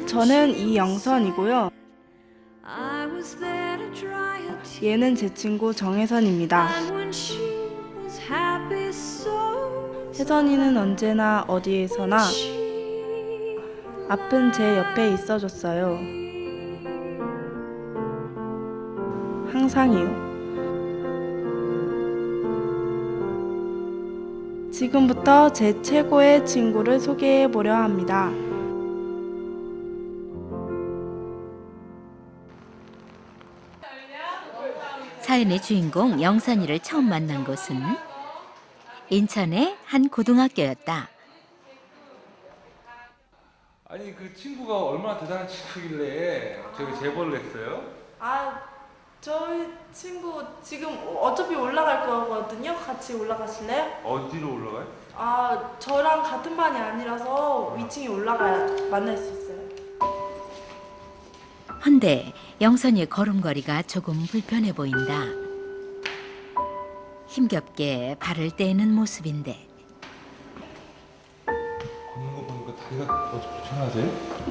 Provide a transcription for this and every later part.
저는 이영선이고요. 얘는 제 친구 정혜선입니다. 혜선이는 언제나 어디에서나 아픈 제 옆에 있어줬어요. 항상이요. 지금부터 제 최고의 친구를 소개해 보려 합니다. 사연의 주인공 영선이를 처음 만난 곳은 인천의 한 고등학교였다. 아니 그 친구가 얼마나 대단한 친구길래 저기 제보를 했어요? 저희 친구 지금 어차피 올라갈 거거든요. 같이 올라가실래요? 어디로 올라가요? 저랑 같은 반이 아니라서 위층에 올라가야 만날 수 있어요. 헌데 영선이의 걸음걸이가 조금 불편해 보인다. 힘겹게 발을 떼는 모습인데 걷는 거 보니까 다리가 어디 불편하세요?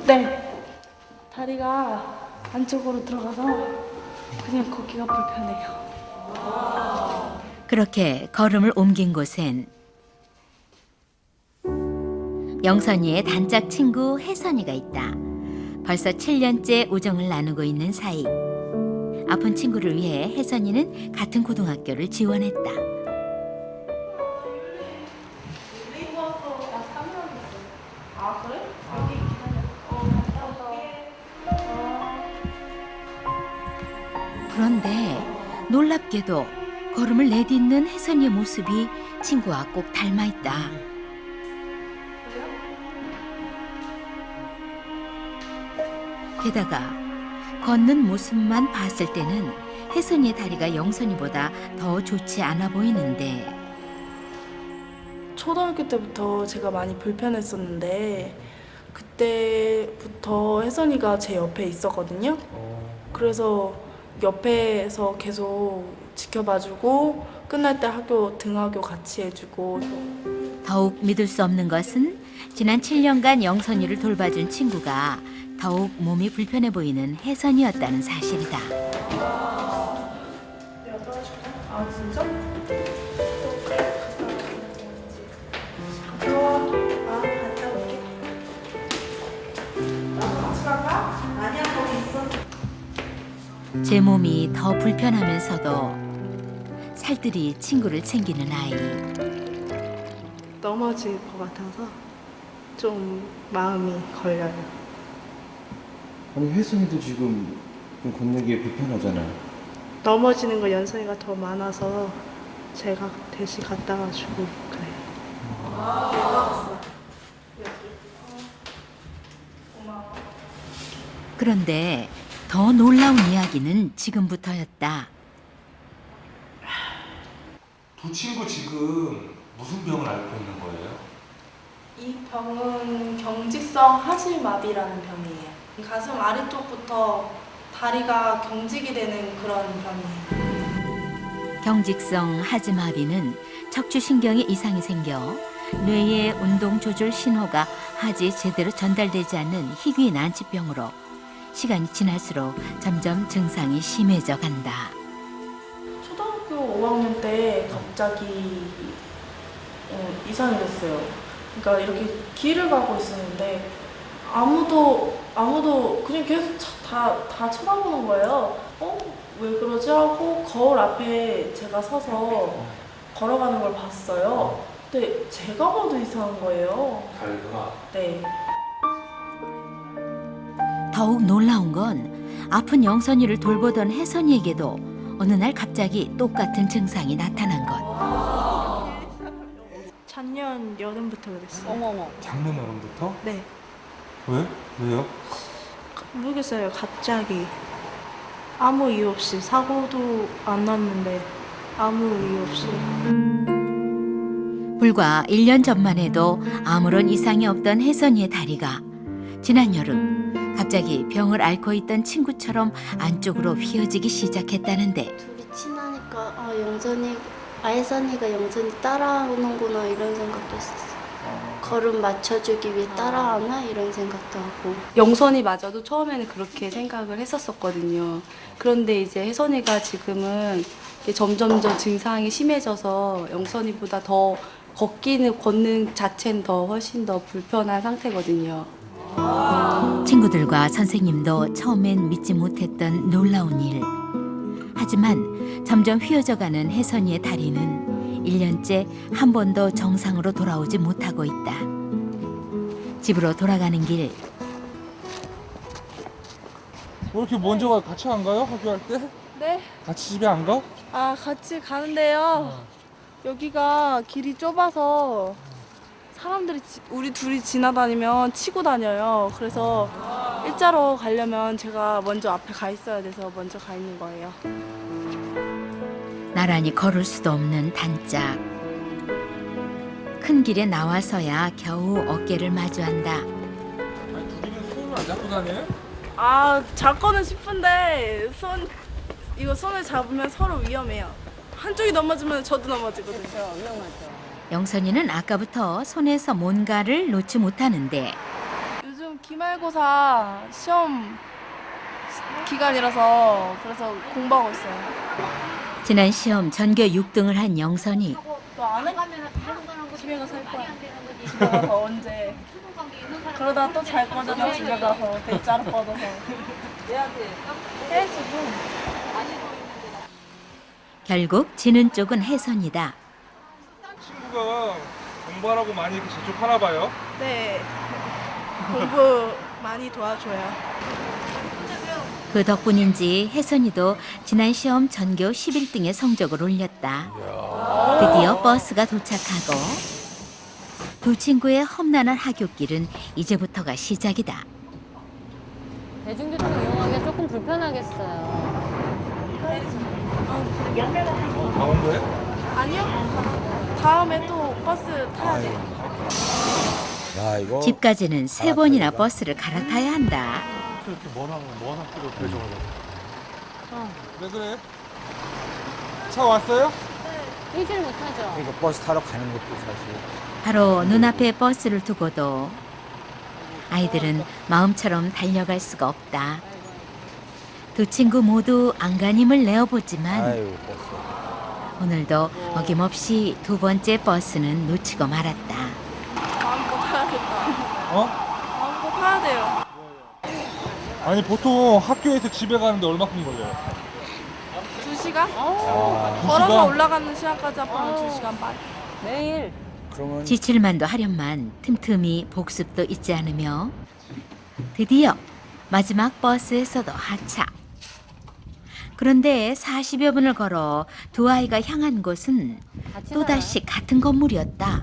네. 다리가 안쪽으로 들어가서 그냥 걷기가 불편해요. 그렇게 걸음을 옮긴 곳엔 영선이의 단짝 친구 혜선이가 있다. 벌써 7년째 우정을 나누고 있는 사이. 아픈 친구를 위해 혜선이는 같은 고등학교를 지원했다. 그래? 그런데 놀랍게도 걸음을 내딛는 혜선이의 모습이 친구와 꼭 닮아있다. 게다가 걷는 모습만 봤을 때는 혜선이의 다리가 영선이보다 더 좋지 않아 보이는데 초등학교 때부터 제가 많이 불편했었는데 그때부터 혜선이가 제 옆에 있었거든요. 그래서 옆에서 계속 지켜봐주고 끝날 때 등하교 같이 해주고. 더욱 믿을 수 없는 것은 지난 7년간 영선이를 돌봐준 친구가 더욱 몸이 불편해 보이는 혜선이었다는 사실이다. 진짜? 갔다 올게. 같이 갈까? 아니야, 거기 있어. 제 몸이 더 불편하면서도 살뜰히 친구를 챙기는 아이. 넘어질 것 같아서 좀 마음이 걸려요. 아니 혜선이도 지금 좀 걷는 게 불편하잖아요. 넘어지는 거 연습이가 더 많아서 제가 대신 갔다 와주고 그래요. 그런데 더 놀라운 이야기는 지금부터였다. 두 친구 지금 무슨 병을 앓고 있는 거예요? 이 병은 경직성 하지마비라는 병이에요. 가슴 아래쪽부터 다리가 경직이 되는 그런 병이에요. 경직성 하지마비는 척추신경에 이상이 생겨 뇌의 운동 조절 신호가 하지에 제대로 전달되지 않는 희귀 난치병으로 시간이 지날수록 점점 증상이 심해져 간다. 초등학교 5학년 때 갑자기 이상이 됐어요. 그러니까 이렇게 길을 가고 있었는데 아무도 그냥 계속 다 쳐다보는 거예요. 왜 그러지 하고 거울 앞에 제가 서서 걸어가는 걸 봤어요. 근데 제가 봐도 이상한 거예요. 다리가? 네. 더욱 놀라운 건 아픈 영선이를 돌보던 혜선이에게도 어느 날 갑자기 똑같은 증상이 나타난 것. 작년 여름부터 그랬어요. 작년 여름부터? 네. 왜? 왜요? 모르겠어요. 갑자기 아무 이유 없이 사고도 안 났는데 아무 이유 없이. 불과 1년 전만 해도 아무런 이상이 없던 혜선이의 다리가 지난 여름 갑자기 병을 앓고 있던 친구처럼 안쪽으로 휘어지기 시작했다는데 둘이 친하니까 혜선이가 영선이 따라오는구나 이런 생각도 했었어요. 걸음 맞춰주기 위해 따라하나 이런 생각도 하고. 영선이마저도 처음에는 그렇게 생각을 했었거든요. 그런데 이제 혜선이가 지금은 이게 점점점 증상이 심해져서 영선이보다 더 걷는 자체는 더 훨씬 더 불편한 상태거든요. 친구들과 선생님도 처음엔 믿지 못했던 놀라운 일. 하지만 점점 휘어져가는 혜선이의 다리는 1년째 한 번도 정상으로 돌아오지 못하고 있다. 집으로 돌아가는 길, 왜 이렇게 먼저 같이 안 가요? 학교할 때? 네? 같이 집에 안 가? 아, 같이 가는데요. 여기가 길이 좁아서 사람들이 우리 둘이 지나다니면 치고 다녀요. 그래서 일자로 가려면 제가 먼저 앞에 가 있어야 돼서 먼저 가 있는 거예요. 나란히 걸을 수도 없는 단짝. 큰 길에 나와서야 겨우 어깨를 마주한다. 아니 둘이는 손을 안 잡고 다녀요? 아, 잡고는 싶은데 이거 손을 잡으면 서로 위험해요. 한쪽이 넘어지면 저도 넘어지거든요. 영선이는 아까부터 손에서 뭔가를 놓지 못하는데 요즘 기말고사 시험 기간이라서 그래서 공부하고 있어요. 지난 시험 전교 6등을 한 영선이 너 안 해? 집에 가서 할 거야. 집에 가서 언제? 그러다 또 잘 거잖아. 집에 가서 대자로 뻗어서. 해야지 뭐. 결국 지는 쪽은 혜선이다. 친구가 공부하라고 많이 이렇게 재촉하나 봐요. 네. 공부 많이 도와줘요. 그 덕분인지 혜선이도 지난 시험 전교 11등의 성적을 올렸다. 드디어 버스가 도착하고 두 친구의 험난한 하굣길은 이제부터가 시작이다. 대중교통 이용하기가 조금 불편하겠어요. 다 온 거예요? 아니요. 다음에 또 버스 타야 돼. 야, 이거 집까지는 3번이나 버스를 갈아타야 한다. 이렇게 먼 학교로 배정을 왜 그래? 차 왔어요? 뛰질 못하죠. 그러니까 버스 타러 가는 것도 사실 바로 눈앞에 버스를 두고도 아이들은 마음처럼 달려갈 수가 없다. 두 친구 모두 안간힘을 내어보지만 아유 버스 오늘도 어김없이 두 번째 버스는 놓치고 말았다. 다음 거 타야겠다. 어? 다음 거 타야 돼요. 아니 보통 학교에서 집에 가는데 얼마큼 걸려요? 2시간? 아, 걸어서 시간? 올라가는 시간까지 합하면 2시간 반. 매일. 그러면 지칠만도 하련만 틈틈이 복습도 잊지 않으며 드디어 마지막 버스에서도 하차. 그런데 40여 분을 걸어 두 아이가 향한 곳은 같이 또다시 같은 건물이었다.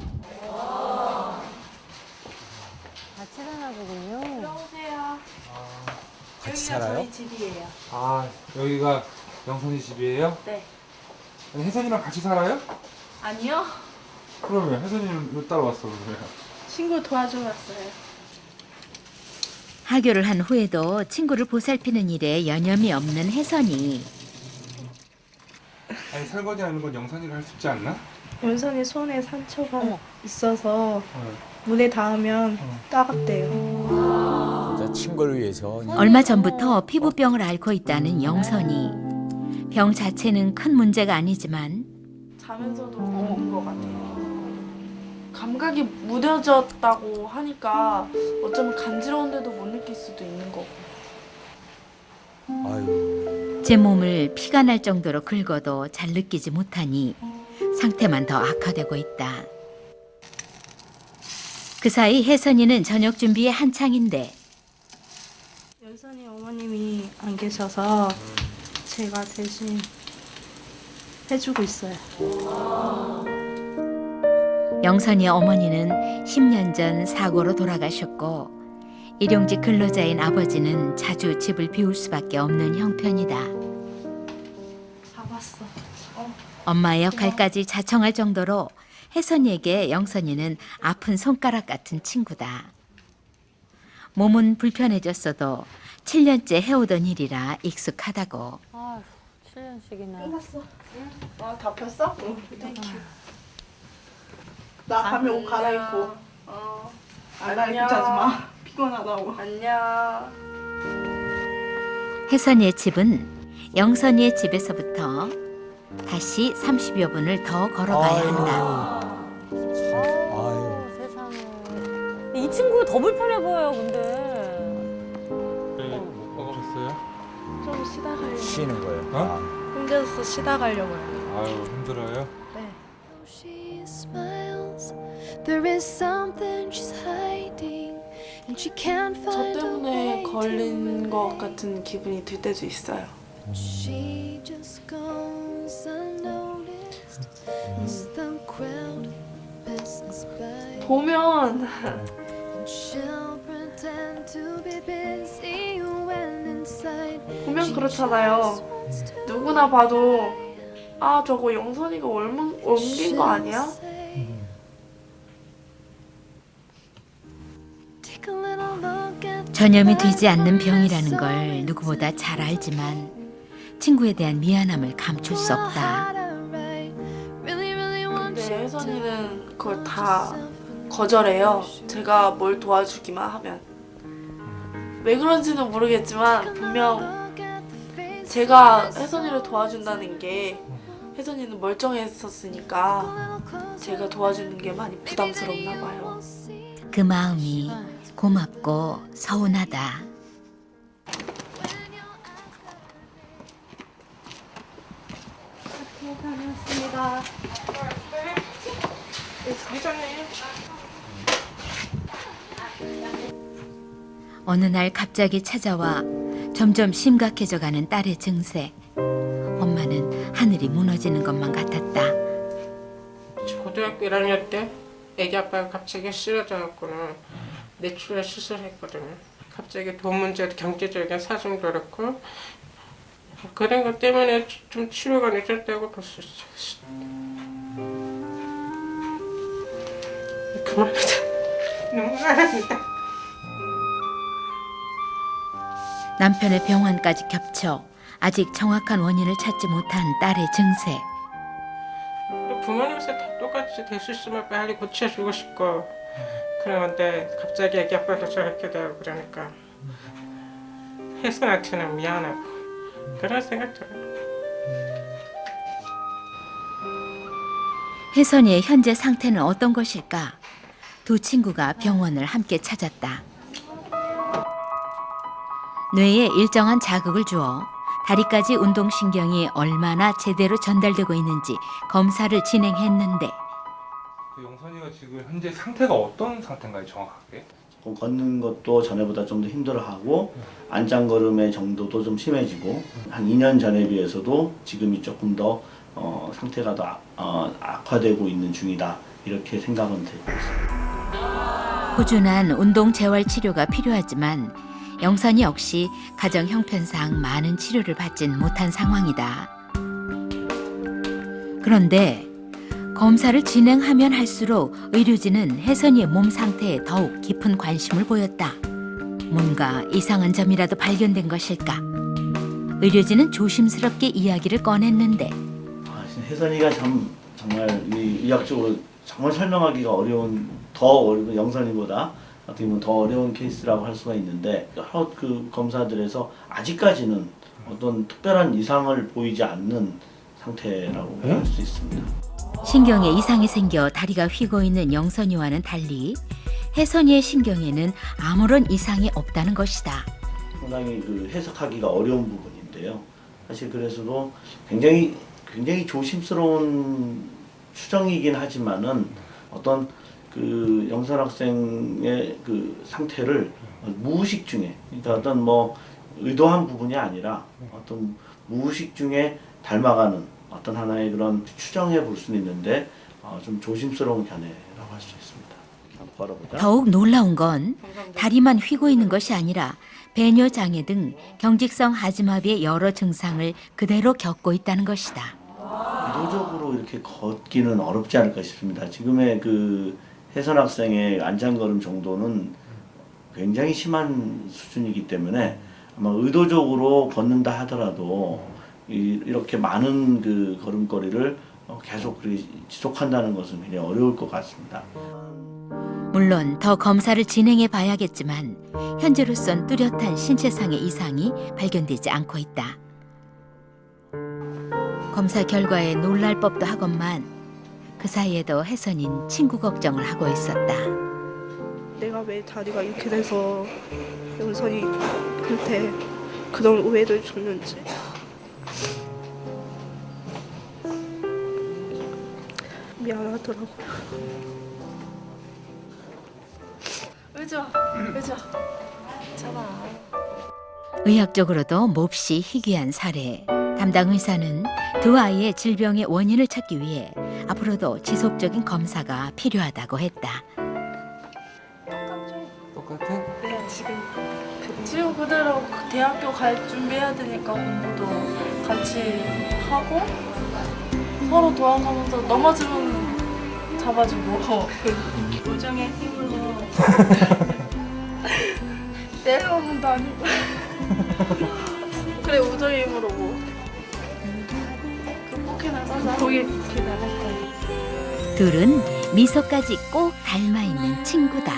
같이 사나 보군요. 들어오세요. 같이 여기가 살아요? 저희 집이에요. 아 여기가 영선이 집이에요? 네. 아니, 혜선이랑 같이 살아요? 아니요. 그러면 혜선이는 왜 따라왔어 그러면? 친구 도와주러 왔어요. 하교를 한 후에도 친구를 보살피는 일에 여념이 없는 혜선이. 아니 설거지 하는 건 영선이가 할 수 있지 않나? 연선이 손에 상처가 있어서 어. 물에 닿으면 따갑대요. 진짜 친구를 위해서 얼마 전부터 피부병을 앓고 있다는 영선이. 병 자체는 큰 문제가 아니지만 자면서도 오는 것 같아요. 감각이 무뎌졌다고 하니까 어쩌면 간지러운데도 못 느낄 수도 있는 거고. 아유 제 몸을 피가 날 정도로 긁어도 잘 느끼지 못하니 상태만 더 악화되고 있다. 그 사이 혜선이는 저녁 준비에 한창인데 연선이 어머님이 안 계셔서 제가 대신 해주고 있어요. 영선이의 어머니는 10년 전 사고로 돌아가셨고 일용직 근로자인 아버지는 자주 집을 비울 수밖에 없는 형편이다. 잡았어. 엄마의 역할까지 자청할 정도로 혜선이에게 영선이는 아픈 손가락 같은 친구다. 몸은 불편해졌어도 7년째 해오던 일이라 익숙하다고. 아, 7년씩이나. 끝났어. 다 폈어? 응. 땡큐. 나 가면 옷 갈아입고. 안녕. 피곤하다고. 안녕. 혜선이의 집은 영선이의 집에서부터 다시 30여 분을 더 걸어가야 한다. 아유, 세상에. 이 친구 더 불편해 보여요, 근데. 못 먹었어요? 좀 쉬다 가려고. 쉬는 거예요. 어? 힘들어서 쉬다 가려고요. 아유 힘들어요. She smiles. There is something she's hiding, and she can't 저 find a 때문에 way to 걸린 것 relate. 같은 기분이 들 때도 있어요. She just goes unnoticed as the crowd passes by. 보면 And she'll pretend to be busy when inside 보면 she 그렇잖아요. just wants to 누구나 봐도 아 저거 영선이가 옮긴 거 아니야? take a little look at 전염이 되지 않는 병이라는 걸 누구보다 잘 알지만 친구에 대한 미안함을 감출 수 없다. 근데 혜선이는 그걸 다 거절해요. 제가 뭘 도와주기만 하면. 왜 그런지는 모르겠지만 분명 제가 혜선이를 도와준다는 게 혜선이는 멀쩡했었으니까 제가 도와주는 게 많이 부담스럽나 봐요. 그 마음이 고맙고 서운하다. 다녀왔습니다. 어느 날 갑자기 찾아와 점점 심각해져가는 딸의 증세. 엄마는 하늘이 무너지는 것만 같았다. 고등학교 1학년 때 애기 아빠가 갑자기 쓰러져갖고는 뇌출혈 수술했거든요. 갑자기 돈 문제도 경제적인 사정도 그렇고 그런 것 때문에 좀 치료가 늦었다고 볼 수 있어요. 그만하자. 눈물 나랍니다. 남편의 병환까지 겹쳐 아직 정확한 원인을 찾지 못한 딸의 증세. 부모님께서 다 똑같이 될 수 있으면 빨리 고쳐주고 싶고 그런데 갑자기 애기 아빠도 저렇게 되고 그러니까 혜선한테는 미안하고 그런 생각 들어요. 혜선이의 현재 상태는 어떤 것일까? 두 친구가 병원을 함께 찾았다. 뇌에 일정한 자극을 주어 다리까지 운동신경이 얼마나 제대로 전달되고 있는지 검사를 진행했는데 그 영선이가 지금 현재 상태가 어떤 상태인가요, 정확하게? 걷는 것도 전에보다 좀 더 힘들어하고 안장걸음의 정도도 좀 심해지고 한 2년 전에 비해서도 지금이 조금 더 상태가 더 악화되고 있는 중이다 이렇게 생각은 되고 있습니다. 꾸준한 운동 재활 치료가 필요하지만 영선이 역시 가정 형편상 많은 치료를 받진 못한 상황이다. 그런데 검사를 진행하면 할수록 의료진은 혜선이의 몸 상태에 더욱 깊은 관심을 보였다. 뭔가 이상한 점이라도 발견된 것일까? 의료진은 조심스럽게 이야기를 꺼냈는데 혜선이가 정말 의학적으로 정말 설명하기가 어려운 더 어려운 영선이보다 어떻게 보면 더 어려운 케이스라고 할 수가 있는데 여러 그 검사들에서 아직까지는 어떤 특별한 이상을 보이지 않는 상태라고 할 수 있습니다. 신경에 이상이 생겨 다리가 휘고 있는 영선이와는 달리 혜선이의 신경에는 아무런 이상이 없다는 것이다. 상당히 그 해석하기가 어려운 부분인데요. 사실 그래서도 굉장히 조심스러운 추정이긴 하지만은 어떤 그 영선 학생의 그 상태를 무의식 중에 그러니까 어떤 뭐 의도한 부분이 아니라 어떤 무의식 중에 닮아가는 어떤 하나의 그런 추정해 볼 수는 있는데 좀 조심스러운 견해라고 할 수 있습니다. 한번 걸어보자. 더욱 놀라운 건 다리만 휘고 있는 것이 아니라 배뇨 장애 등 경직성 하지마비의 여러 증상을 그대로 겪고 있다는 것이다. 의도적으로 이렇게 걷기는 어렵지 않을까 싶습니다. 지금의 그 혜선 학생의 안장걸음 정도는 굉장히 심한 수준이기 때문에 아마 의도적으로 걷는다 하더라도 이렇게 많은 그 걸음걸이를 계속 지속한다는 것은 굉장히 어려울 것 같습니다. 물론 더 검사를 진행해 봐야겠지만 현재로선 뚜렷한 신체상의 이상이 발견되지 않고 있다. 검사 결과에 놀랄 법도 하건만 그 사이에도 혜선이는 친구 걱정을 하고 있었다. 내가 왜 다리가 이렇게 돼서 영선이한테 그런 오해를 줬는지. 미안하더라고요. 의자. 괜찮아. 의학적으로도 몹시 희귀한 사례. 담당 의사는 두 아이의 질병의 원인을 찾기 위해 앞으로도 지속적인 검사가 필요하다고 했다. 똑같아? 네, 지금 그대로 대학교 갈 준비해야 되니까 공부도 같이 하고 서로 도와가면서 넘어지면 잡아주고 우정의 힘으로 때려오면 다니고 그래 우정의 힘으로 뭐 극복해나가자. 거기 나갈 거야. 둘은 미소까지 꼭 닮아 있는 친구다.